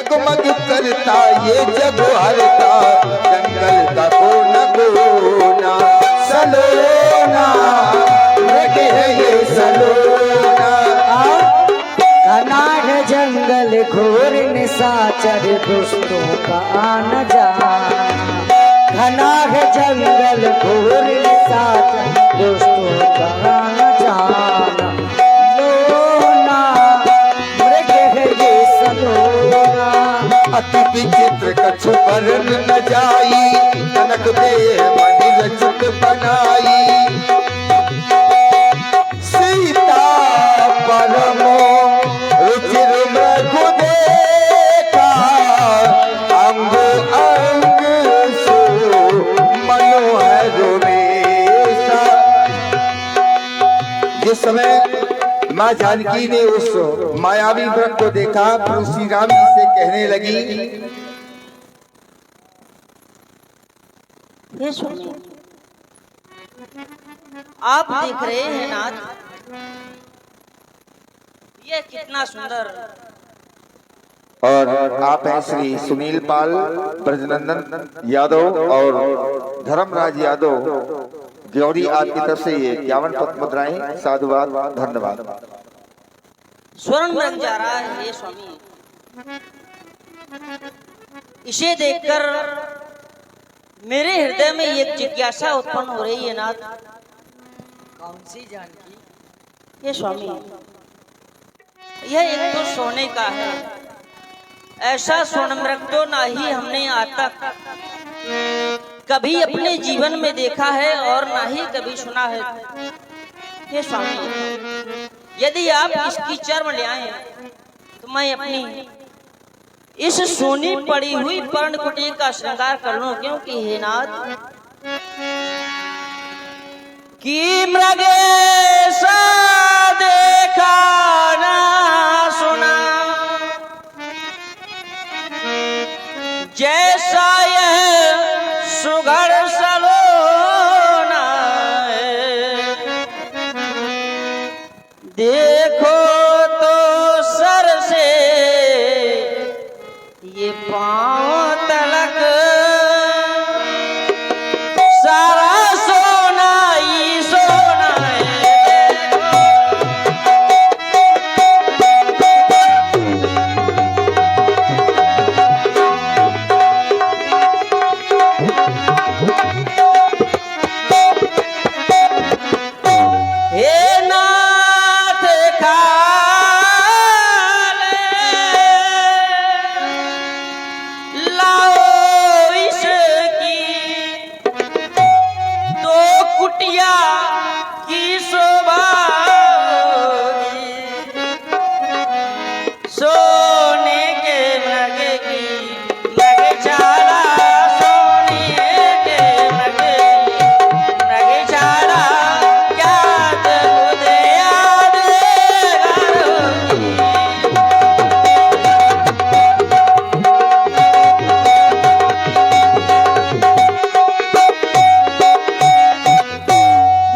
जगमग करता ये जग हरता, जंगल का कोना कोना सलोना मृग है ये सलोना। घना है जंगल घोर निशाचर दुष्टों का आना जाना, घना है जंगल घोर निशाचर दुष्टों का आना जाना। लोना मृग है ये सलोना, अति विचित्र कछु वर्ण न जाई, कनक दे मणि रचित बनाई। सीता परमो रुचिर मृगु देखा, अंग अंग सो मनोहर वेशा। जिस समय माँ जानकी ने उस मायावी मृग को देखा, प्रभु श्री राम जी से कहने लगी, हे स्वामी, आप देख रहे हैं नाथ, ये कितना सुंदर। और आप हैं श्री सुनील पाल ब्रजनंदन यादव और धर्मराज यादव गौरी, आपकी तरफ से ये 51 पद मुद्राएं, साधुवाद, धन्यवाद। स्वर्ण मृग जा रहा है हे स्वामी, इसे देखकर मेरे हृदय में एक जिज्ञासा उत्पन्न हो रही है नाथ। कौन सी जानकी? हे स्वामी, यह एक तो सोने का है, ऐसा स्वर्ण मृग तो ना ही हमने आज तक कभी अपने जीवन में देखा है और ना ही कभी सुना है। हे स्वामी, यदि आप इसकी चर्म ले आए तो मैं अपनी इस सोनी पड़ी हुई पर्णकुटी का श्रृंगार कर लूं, क्योंकि हे नाथ कि मृगे सा देखा ना सुना, जैसा यह सुघड़ सलोना है। देखो तो सर से ये पांव तलक सारा सोना ही सोना है। हे नाथ लाओ इसकी दो कुटिया की शोभा, सोने के मृग की मृग छाला, सोने के मृग की मृग छाला, क्या तुझे याद होगी।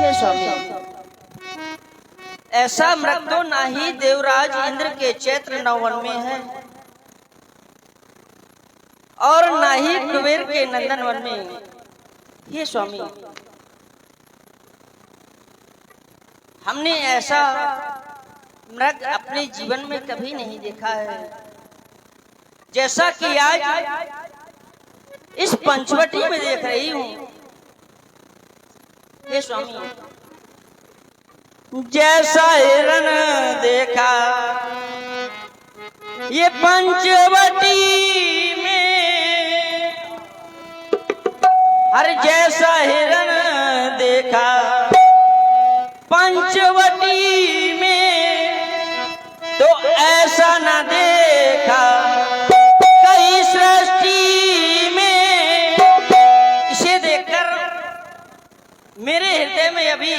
हे स्वामी, ऐसा मृग तो ना ही देवराज इंद्र के चैत्र नवन में है और ना ही कुबेर के नंदन वन में। हे स्वामी, हमने ऐसा मृग अपने जीवन में कभी नहीं देखा है, जैसा कि आज इस पंचवटी में देख रही हूँ। हे स्वामी, जैसा हिरण देखा ये पंचवटी में, हर जैसा हिरण देखा पंचवटी में, तो ऐसा न देखा कई सृष्टि में। इसे देखकर मेरे हृदय में अभी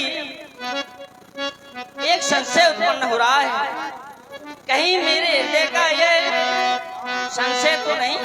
एक संशय उत्पन्न हो रहा है, कहीं मेरे हृदय का यह संशय तो नहीं।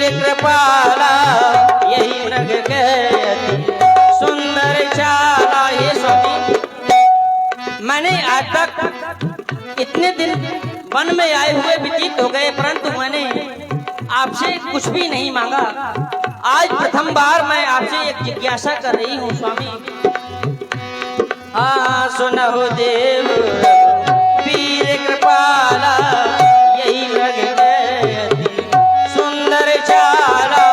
वीर कृपाला यही मृग के अति सुंदर चाला। ये स्वामी, मैंने आज तक इतने दिन वन में आए हुए व्यतीत हो गए, परंतु मैंने आपसे कुछ भी नहीं मांगा। आज प्रथम बार मैं आपसे एक जिज्ञासा कर रही हूँ स्वामी। हाँ सुनहु देव वीर कृपाला यही मृग के अति सुंदर चाला।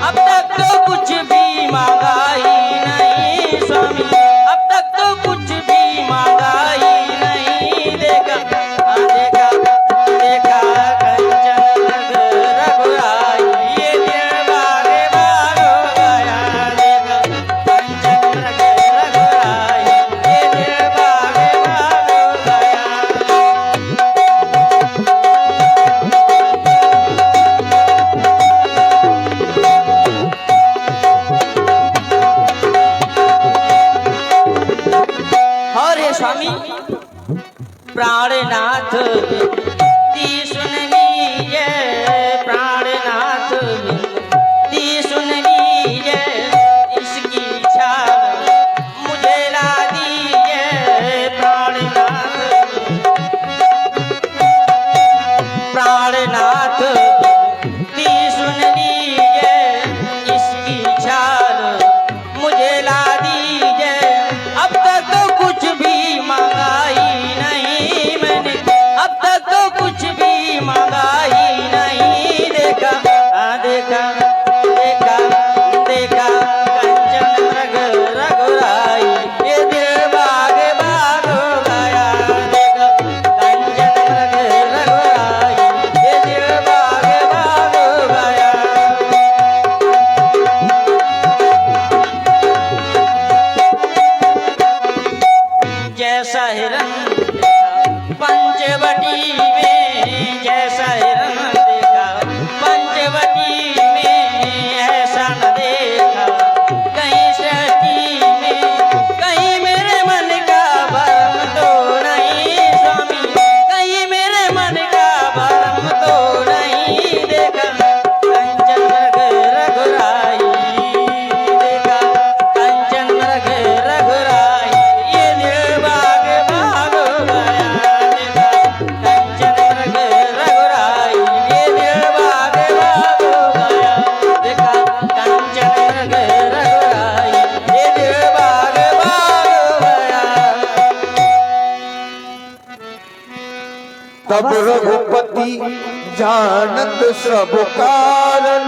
अब तक तो कुछ भी मांगा ही नहीं स्वामी, अब तक तो कुछ भी मांगा ही नहीं। देखा देखा देखा कंचन मृग रघुराई ये दिल बागे बाग हो गया। देखा कंचन मृग रघुराई ये दिल बागे बाग हो गया। और हे स्वामी, प्राणनाथ ती सुन लीजिए, प्राणनाथ ती सुन लीजिए, इसकी इच्छा मुझे ला दीजिए। प्राणनाथ प्राणनाथ ती सुन लीजिए, इसकी इच्छा मुझे ला दीजिए। अब तक तो कुछ भी मांगा ही नहीं मैंने, अब तक तो कुछ भी मांगा ही नहीं। देखा देखा देखा देखा कंचन मृग रघुराई ये दिल बाग बाग हो गया। देखा कंचन मृग रघुराई ये दिल बाग बाग हो गया। जैसा हिरन देखा पंचवटी में, जैसा हिरन देखा पंचवटी में, ऐसा न देखा कहीं सृष्टि में। कहीं मेरे मन का भरम तो नहीं स्वामी, कहीं मेरे मन का भरम तो नहीं। देखा कंचन मृग रघुराई, देखा कंचन मृग रघुराई ये दिल बाग बाग हो गया। देखा कंचन मृग रघुराई ये दिल बाग बाग हो गया। देखा कंचन मृग रघुराई ये दिल बाग बाग हो गया। तब रघुपति जानत सब कारण,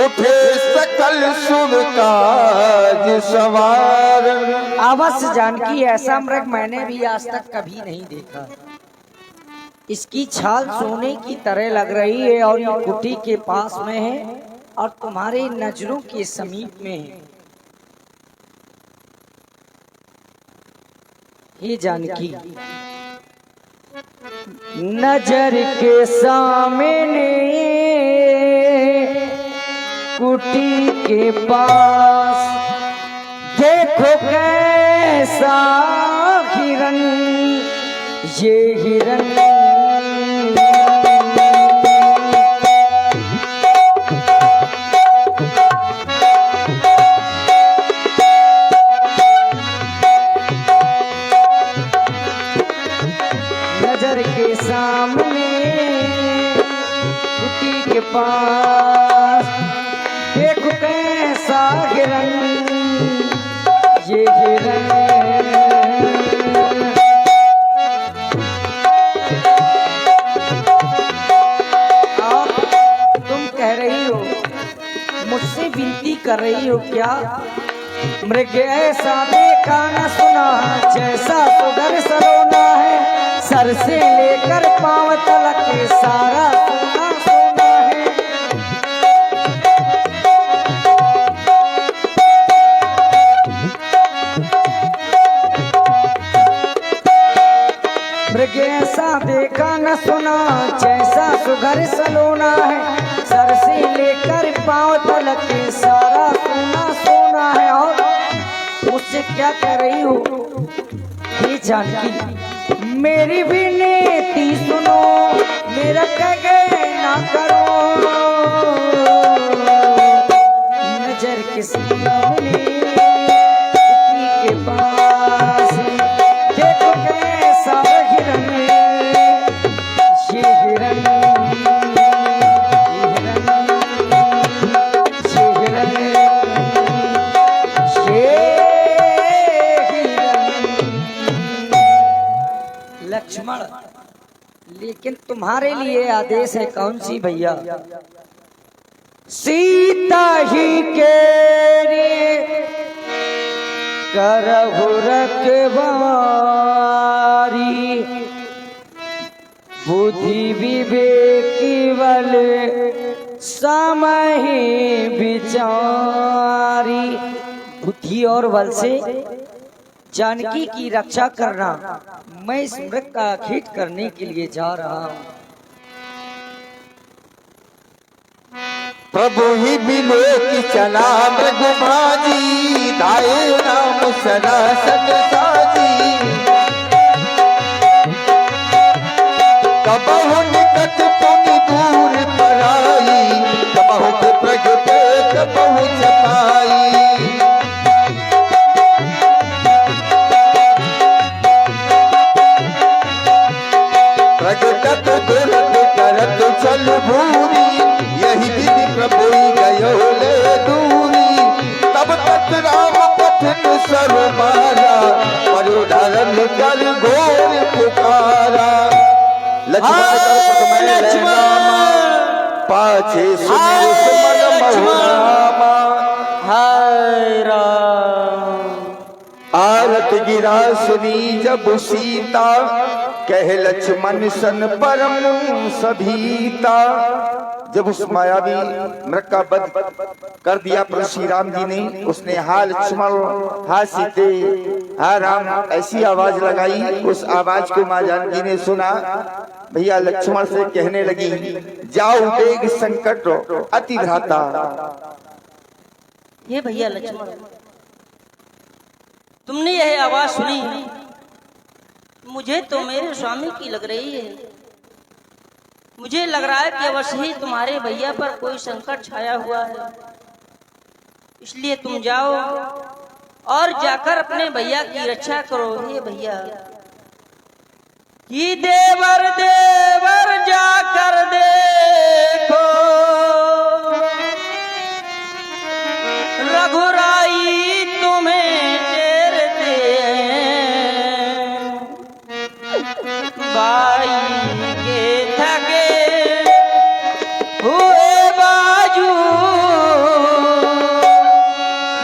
उठे सकल शुभ काज सवार। अवश्य जानकी, ऐसा मृग मैंने भी आज तक कभी नहीं देखा। इसकी छाल सोने की तरह लग रही है और ये कुटी के पास में है और तुम्हारे नजरों के समीप में है। हे जानकी, नजर के सामने कुटी के पास देखो कैसा हिरन, ये हिरन नजर के सामने कुटी के पास देखो कैसा हिरन, ये हिरन आप तुम कह रही हो, मुझसे विनती कर रही हो क्या? मृग ऐसा देखा न सुना, जैसा सुगर सलोना है, सर से लेकर पांव तलक सारा सोना सोना है। मृग ऐसा देखा न सुना, जैसा सुघर सलोना है, सर से लेकर पांव तलक सारा सोना सोना है। और मुझसे क्या कह रही हो? ये जानकी, मेरी विनती सुनो, मेरा कह ना करो। लक्ष्मण, लेकिन तुम्हारे लिए आदेश है। कौन सी भैया? सीता ही के करहु रखवारी, बुद्धि विवेक बल समय विचारी। बुद्धि और बल से जानकी की रक्षा करना, मैं इस मृग का खेत करने के लिए जा रहा हूँ। प्रभु ही मिले कि चला मृगुभाजी, दाए राम सरासन साजी। कबहु निकट पुनि दूर पराई, कबहु प्रगटे कबहु छपाई। प्रगटत दुरत करत चल भूरी, यही विधि प्रभु गयो ले दूरी। तब तक राम कठिन सर मारा, परुधरन कर घोर पुकारा। लक्ष्मण पाछे सुमिर सुमन बहुरामा, हाय राम। आरत गिरा सुनी जब सीता, कह लक्ष्मण सन परम सभीता। जब उस मायावी मृग का वध कर दिया प्रभु श्री राम जी ने, उसने हा लक्ष्मण हा सीते हा राम ऐसी आवाज लगाई। उस आवाज को माँ जानकी ने सुना। भैया लक्ष्मण से कहने लगी, जाओ वेग संकट अति भ्राता। ये भैया लक्ष्मण, तुमने यह आवाज सुनी, मुझे तो मेरे स्वामी की लग रही है। मुझे लग रहा है कि अवश्य ही तुम्हारे भैया पर कोई संकट छाया हुआ है। इसलिए तुम जाओ और जाकर अपने भैया की रक्षा करो। ये भैया कि देवर देवर जाकर देखो, रघुराई तुम्हें टेरते बाई के थके हुए बाजू,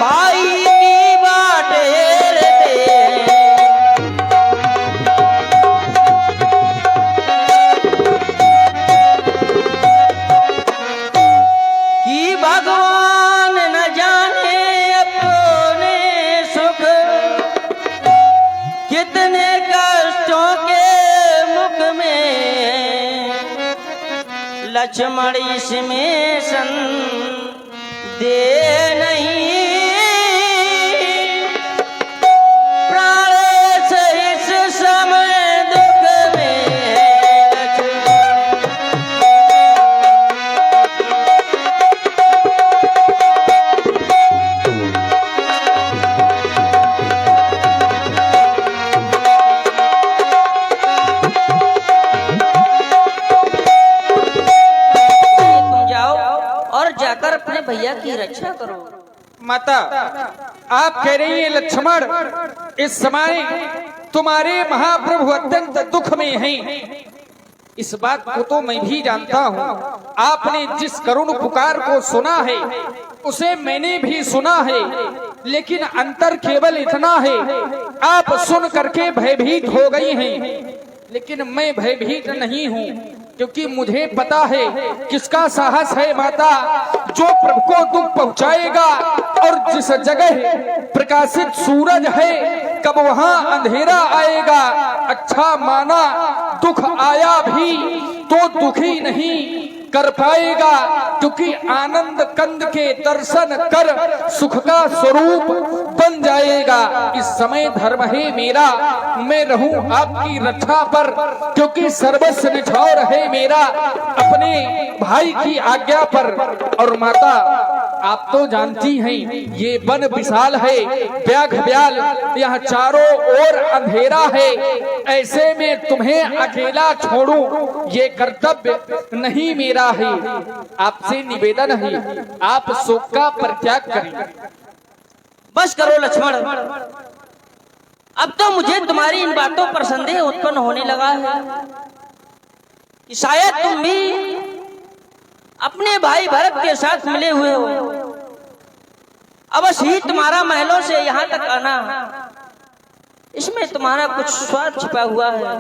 बाई की बाटेरते। कि भगवान न जाने अपने सुख, कितने कष्टों के मुख में लक्ष्मण इसमें संदेह नहीं। प्राण से इस समय दुख में जाकर अपने भैया की रक्षा करो। माता, आप कह रही हैं लक्ष्मण इस समय तुम्हारे महाप्रभु अत्यंत दुख में हैं। इस बात को तो मैं भी जानता हूँ। आपने जिस करुण पुकार को सुना है उसे मैंने भी सुना है, लेकिन अंतर केवल इतना है, आप सुन करके भयभीत हो गई हैं, लेकिन मैं भयभीत नहीं हूँ, क्योंकि मुझे पता है किसका साहस है माता, जो प्रभु को दुख पहुंचाएगा। और जिस जगह प्रकाशित सूरज है, कब वहां अंधेरा आएगा। अच्छा माना दुख आया भी तो दुखी नहीं कर पाएगा, क्योंकि आनंद कंद के दर्शन कर सुख का स्वरूप बन जाएगा। इस समय धर्म है मेरा, मैं रहूं आपकी रक्षा पर, क्योंकि सर्वस्व निछावर है मेरा अपने भाई की आज्ञा पर। और माता, आप तो जानती हैं ये वन विशाल है, व्याघ व्याल, यहाँ चारों ओर अंधेरा है। ऐसे में तुम्हें अकेला छोड़ूं ये कर्तव्य नहीं मेरा है। आपसे निवेदन है, आप शोक का परित्याग करें। बस करो लक्ष्मण, अब तो मुझे तुम्हारी इन बातों पर संदेह उत्पन्न होने लगा है कि शायद तुम भी अपने भाई भरत के साथ मिले हुए हो। अवश्य ही तुम्हारा महलों से यहाँ तक आना, इसमें तुम्हारा कुछ स्वार्थ छिपा हुआ है।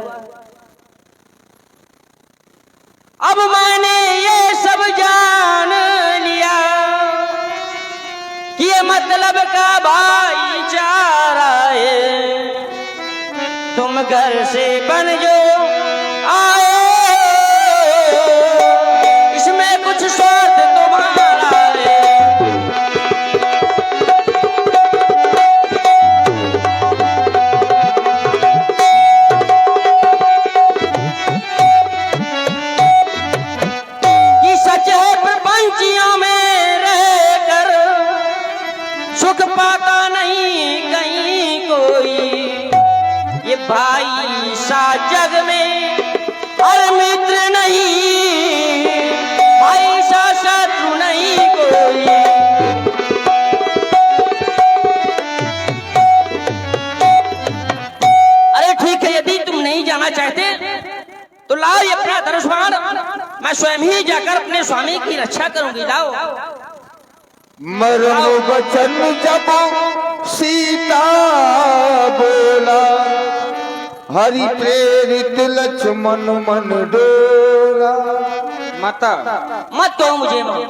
अब मैंने ये सब जान लिया कि ये मतलब का भाईचारा है। तुम घर से बन जो आए, इसमें कुछ स्वार्थ तुम्हारा है। कि सच है प्रपंचियों में रहकर सुख पाता नहीं कहीं कोई। ये भाई सा जग में और मित्र नहीं, भाई सा शत्रु नहीं कोई। अरे ठीक है, यदि तुम नहीं जाना चाहते तो लाओ ये अपना धनुष्बाण, मैं स्वयं ही जाकर अपने स्वामी की रक्षा करूंगी। लाओ। मरम वचन जब सीता बोला, हरि प्रेरित लक्ष्मण मन डोला। माता, मत दो मुझे मां।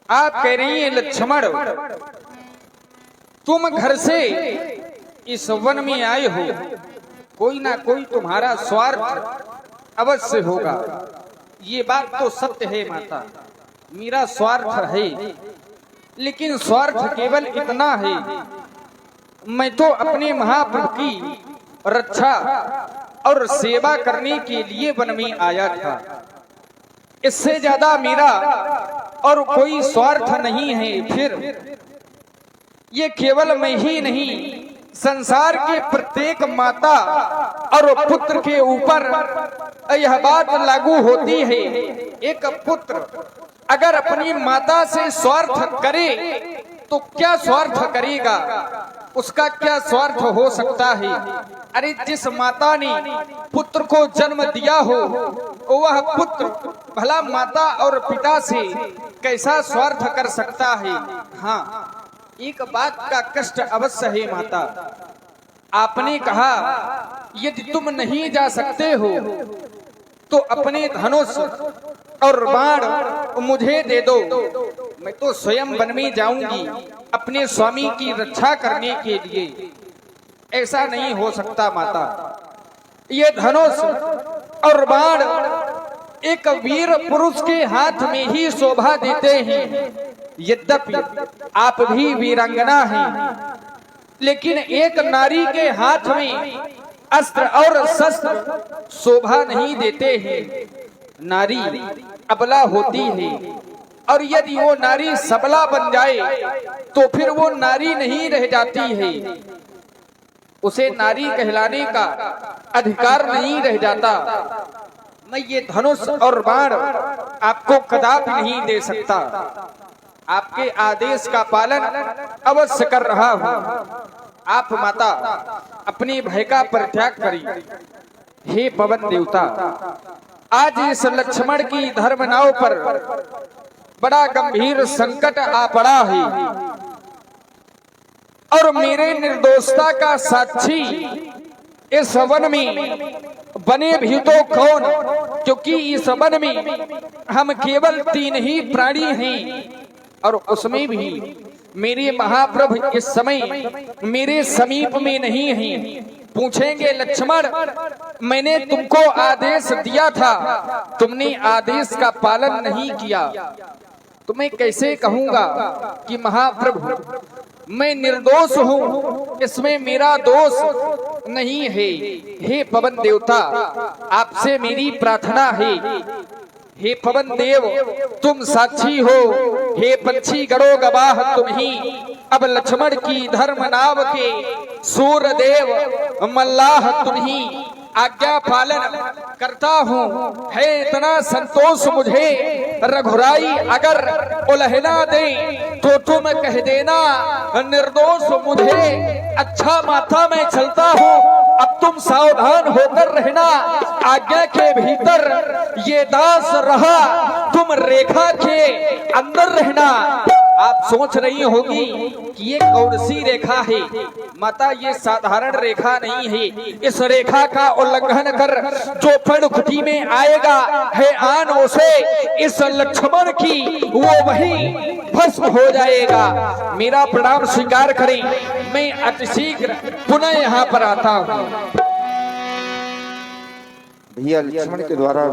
आप कह रही हैं लक्ष्मण, तुम घर से इस वन में आए हो, कोई ना कोई तुम्हारा स्वार्थ अवश्य होगा। ये बात तो सत्य है माता, मेरा स्वार्थ है, लेकिन स्वार्थ केवल इतना है, मैं तो अपने महाप्रभु की रक्षा और सेवा करने के लिए वन में आया था। इससे ज्यादा मेरा और कोई स्वार्थ नहीं है। फिर ये केवल मैं ही नहीं, संसार के प्रत्येक माता और पुत्र के ऊपर यह बात लागू होती है। एक पुत्र अगर अपनी माता से स्वार्थ करे तो क्या स्वार्थ करेगा, उसका क्या स्वार्थ हो सकता है। अरे जिस माता ने पुत्र को जन्म दिया हो, वह पुत्र भला माता और पिता से कैसा स्वार्थ कर सकता है। हाँ, एक बात का कष्ट अवश्य है माता, आपने कहा यदि तुम नहीं जा सकते हो तो अपने धनुष और बाण मुझे दे दो, मैं तो स्वयं वन में जाऊंगी अपने स्वामी की रक्षा करने के लिए। ऐसा नहीं हो सकता माता, ये धनुष और बाण एक वीर पुरुष के हाथ में ही शोभा देते हैं। यद्यपि आप भी वीरांगना हैं, लेकिन एक नारी के हाथ में अस्त्र और शस्त्र शोभा नहीं देते हैं। नारी अबला होती है, और यदि वो नारी सबला बन जाए तो फिर वो नारी नहीं रह जाती है, उसे नारी कहलाने का अधिकार नहीं रह जाता। मैं ये धनुष और बाण आपको कदापि नहीं दे सकता, आपके आदेश का पालन अवश्य कर रहा हूँ। आप माता अपने भय का परित्याग करिए। हे पवन देवता, आज इस लक्ष्मण की धर्म नाव पर बड़ा गंभीर संकट आ पड़ा है, और मेरे निर्दोषता का साक्षी इस वन में बने भी तो कौन, क्योंकि इस वन में हम केवल 3 ही प्राणी हैं, और उसमें भी मेरे महाप्रभु इस समय मेरे समीप में नहीं हैं। पूछेंगे लक्ष्मण, मैंने तुमको आदेश दिया था, तुमने आदेश का पालन नहीं किया, तो मैं कैसे कहूंगा कि महाप्रभु मैं निर्दोष हूँ, इसमें मेरा दोष नहीं है। हे पवन देवता, आपसे मेरी प्रार्थना है, हे पवन देव तुम साक्षी हो, हे पंछी गणों गवाह तुम ही। अब लक्ष्मण की धर्म नाव के सूर्य देव मल्लाह तुम ही, आज्ञा पालन करता हूँ। है इतना संतोष मुझे रघुराई अगर उलहना दे तो तुम कह देना निर्दोष मुझे। अच्छा माता मैं चलता हूँ, अब तुम सावधान होकर रहना। आज्ञा के भीतर ये दास रहा, तुम रेखा के अंदर रहना। आप सोच रही होगी कि ये कौन सी रेखा है। माता ये साधारण रेखा नहीं है। इस रेखा का उल्लंघन कर जो पेड़ खुटी में आएगा है आन उसे इस लक्ष्मण की वो वही भस्म हो जाएगा। मेरा प्रणाम स्वीकार करें, मैं अतिशीघ्र पुनः यहाँ पर आता हूँ। भैया लक्ष्मण के द्वारा